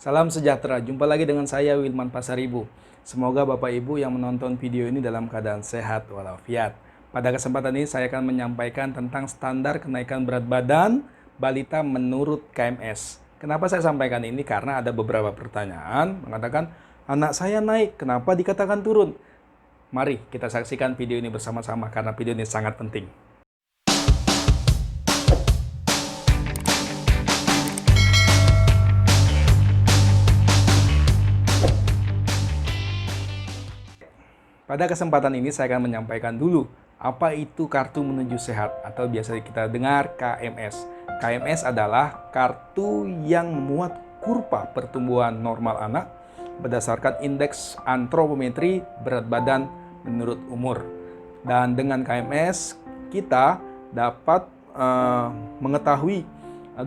Salam sejahtera, jumpa lagi dengan saya Wilman Pasaribu. Semoga Bapak Ibu yang menonton video ini dalam keadaan sehat walafiat. Pada kesempatan ini saya akan menyampaikan tentang standar kenaikan berat badan balita menurut KMS. Kenapa saya sampaikan ini? Karena ada beberapa pertanyaan mengatakan, anak saya naik, kenapa dikatakan turun? Mari kita saksikan video ini bersama-sama karena video ini sangat penting. Pada kesempatan ini saya akan menyampaikan dulu apa itu kartu menuju sehat atau biasa kita dengar KMS. KMS adalah kartu yang memuat kurva pertumbuhan normal anak berdasarkan indeks antropometri berat badan menurut umur. Dan dengan KMS kita dapat mengetahui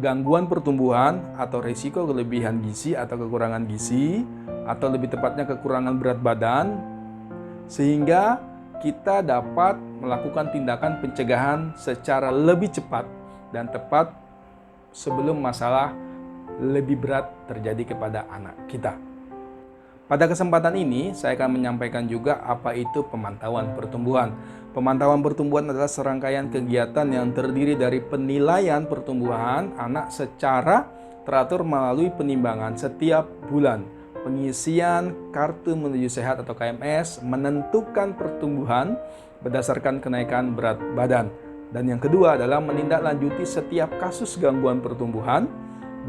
gangguan pertumbuhan atau risiko kelebihan gizi atau kekurangan gizi atau lebih tepatnya kekurangan berat badan, sehingga kita dapat melakukan tindakan pencegahan secara lebih cepat dan tepat sebelum masalah lebih berat terjadi kepada anak kita. Pada kesempatan ini, saya akan menyampaikan juga apa itu pemantauan pertumbuhan. Pemantauan pertumbuhan adalah serangkaian kegiatan yang terdiri dari penilaian pertumbuhan anak secara teratur melalui penimbangan setiap bulan. Pengisian kartu menuju sehat atau KMS menentukan pertumbuhan berdasarkan kenaikan berat badan. Dan yang kedua adalah menindaklanjuti setiap kasus gangguan pertumbuhan,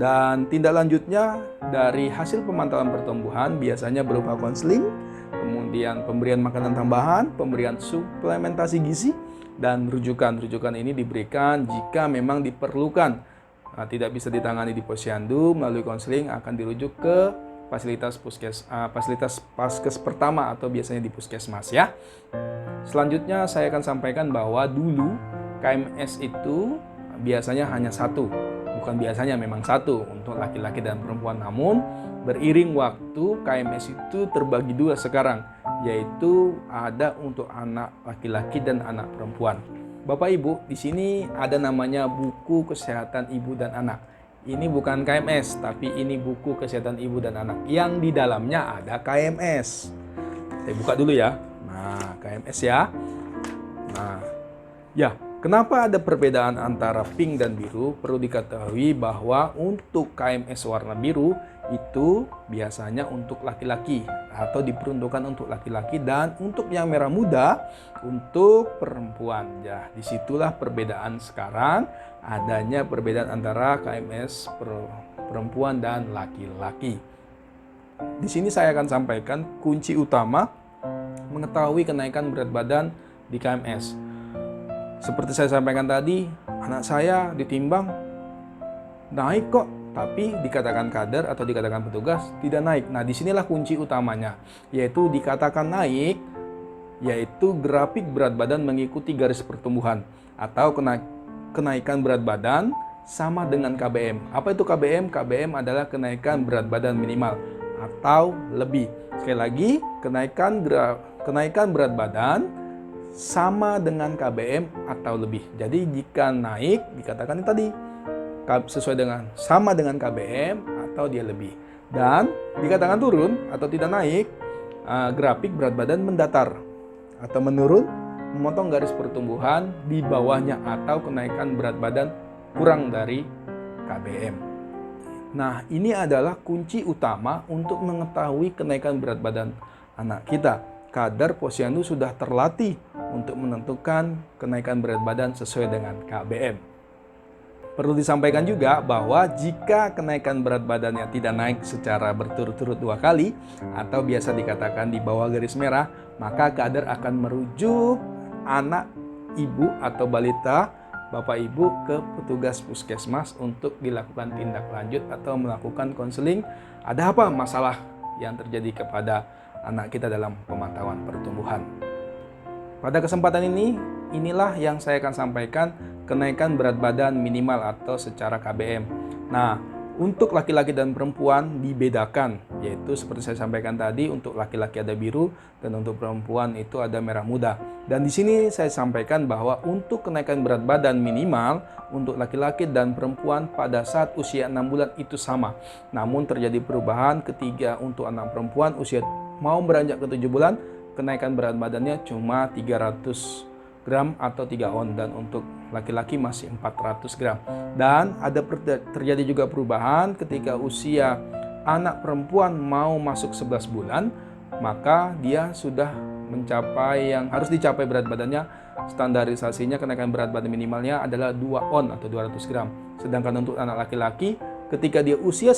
dan tindak lanjutnya dari hasil pemantauan pertumbuhan biasanya berupa konseling, kemudian pemberian makanan tambahan, pemberian suplementasi gizi, dan rujukan. Rujukan ini diberikan jika memang diperlukan. Tidak bisa ditangani di posyandu, melalui konseling akan dirujuk ke fasilitas paskes pertama atau biasanya di puskesmas ya. Selanjutnya saya akan sampaikan bahwa dulu KMS itu biasanya hanya satu, bukan biasanya memang satu untuk laki-laki dan perempuan, namun beriring waktu KMS itu terbagi dua sekarang, yaitu ada untuk anak laki-laki dan anak perempuan. Bapak Ibu, di sini ada namanya buku kesehatan ibu dan anak. Ini bukan KMS, tapi ini buku kesehatan ibu dan anak yang di dalamnya ada KMS. Saya buka dulu ya. Nah, KMS ya. Nah, ya, kenapa ada perbedaan antara pink dan biru? Perlu diketahui bahwa untuk KMS warna biru itu biasanya untuk laki-laki atau diperuntukkan untuk laki-laki, dan untuk yang merah muda untuk perempuan. Ya, disitulah perbedaan sekarang, adanya perbedaan antara KMS perempuan dan laki-laki. Di sini saya akan sampaikan kunci utama mengetahui kenaikan berat badan di KMS. Seperti saya sampaikan tadi, anak saya ditimbang naik kok, tapi dikatakan kader atau dikatakan petugas tidak naik. Nah, disinilah kunci utamanya, yaitu dikatakan naik, yaitu grafik berat badan mengikuti garis pertumbuhan atau kenaikan berat badan sama dengan KBM. Apa itu KBM? KBM adalah kenaikan berat badan minimal atau lebih. Sekali lagi, kenaikan berat badan sama dengan KBM atau lebih. Jadi jika naik dikatakan tadi sesuai dengan sama dengan KBM atau dia lebih. Dan dikatakan turun atau tidak naik, grafik berat badan mendatar atau menurun, memotong garis pertumbuhan di bawahnya atau kenaikan berat badan kurang dari KBM. Nah, ini adalah kunci utama untuk mengetahui kenaikan berat badan anak kita. Kadar posyandu sudah terlatih untuk menentukan kenaikan berat badan sesuai dengan KBM. Perlu disampaikan juga bahwa jika kenaikan berat badannya tidak naik secara berturut-turut 2 kali atau biasa dikatakan di bawah garis merah, maka kader akan merujuk anak ibu atau balita Bapak Ibu ke petugas puskesmas untuk dilakukan tindak lanjut atau melakukan konseling. Ada apa masalah yang terjadi kepada anak kita dalam pemantauan pertumbuhan. Pada kesempatan ini, inilah yang saya akan sampaikan kenaikan berat badan minimal atau secara KBM. Nah, Untuk laki-laki dan perempuan dibedakan, yaitu seperti saya sampaikan tadi, untuk laki-laki ada biru dan untuk perempuan itu ada merah muda. Dan di sini saya sampaikan bahwa untuk kenaikan berat badan minimal untuk laki-laki dan perempuan pada saat usia 6 bulan itu sama. Namun terjadi perubahan ketika untuk anak perempuan usia mau beranjak ke 7 bulan, kenaikan berat badannya cuma 300 gram atau 3 on, dan untuk laki-laki masih 400 gram. Dan ada terjadi juga perubahan ketika usia anak perempuan mau masuk 11 bulan, maka dia sudah mencapai yang harus dicapai berat badannya. Standarisasinya kenaikan berat badan minimalnya adalah 2 on atau 200 gram. Sedangkan untuk anak laki-laki ketika dia usia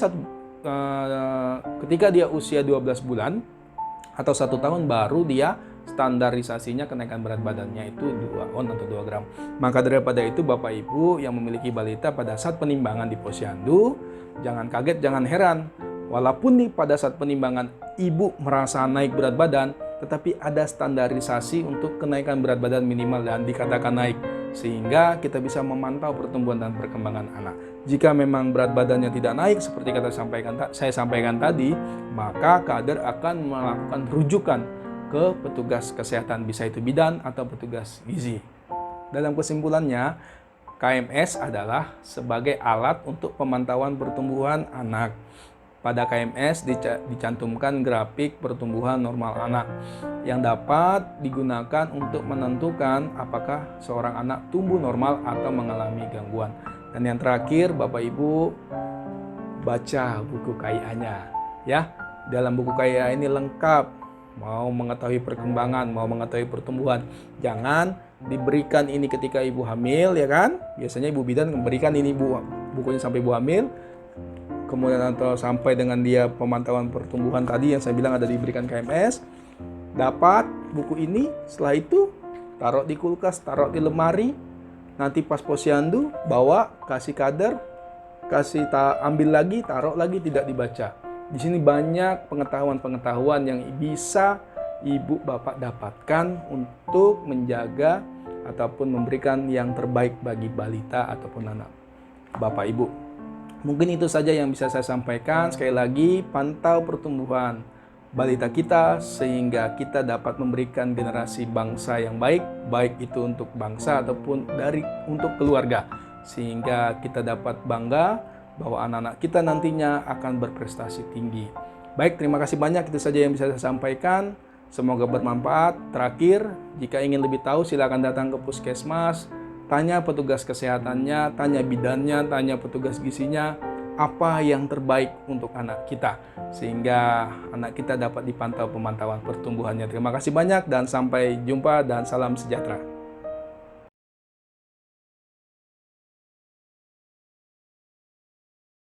12 bulan atau 1 tahun baru dia standarisasinya kenaikan berat badannya itu 2 on atau 2 gram. Maka daripada itu Bapak Ibu yang memiliki balita pada saat penimbangan di posyandu, jangan kaget, jangan heran. Walaupun pada saat penimbangan ibu merasa naik berat badan, tetapi ada standarisasi untuk kenaikan berat badan minimal dan dikatakan naik. Sehingga kita bisa memantau pertumbuhan dan perkembangan anak. Jika memang berat badannya tidak naik seperti saya sampaikan tadi, maka kader akan melakukan rujukan ke petugas kesehatan, bisa itu bidan atau petugas gizi. Dalam kesimpulannya, KMS adalah sebagai alat untuk pemantauan pertumbuhan anak. Pada KMS dicantumkan grafik pertumbuhan normal anak yang dapat digunakan untuk menentukan apakah seorang anak tumbuh normal atau mengalami gangguan. Dan yang terakhir, Bapak Ibu baca buku KIA-nya ya. Dalam buku KIA ini lengkap. Mau mengetahui perkembangan, mau mengetahui pertumbuhan, jangan diberikan ini ketika ibu hamil, ya kan? Biasanya ibu bidan memberikan ini bukunya sampai ibu hamil, kemudian atau sampai dengan dia pemantauan pertumbuhan tadi yang saya bilang ada diberikan KMS. Dapat buku ini, setelah itu taruh di kulkas, taruh di lemari, nanti pas posyandu bawa, kasih kader, ambil lagi, taruh lagi, tidak dibaca. Di sini banyak pengetahuan-pengetahuan yang bisa ibu bapak dapatkan untuk menjaga ataupun memberikan yang terbaik bagi balita ataupun anak bapak ibu. Mungkin itu saja yang bisa saya sampaikan. Sekali lagi, pantau pertumbuhan balita kita sehingga kita dapat memberikan generasi bangsa yang baik, baik itu untuk bangsa ataupun untuk keluarga, sehingga kita dapat bangga bahwa anak-anak kita nantinya akan berprestasi tinggi. Baik, terima kasih banyak. Itu saja yang bisa saya sampaikan. Semoga bermanfaat. Terakhir, jika ingin lebih tahu silakan datang ke puskesmas, tanya petugas kesehatannya, tanya bidannya, tanya petugas gizinya, apa yang terbaik untuk anak kita, sehingga anak kita dapat dipantau pemantauan pertumbuhannya. Terima kasih banyak dan sampai jumpa dan salam sejahtera.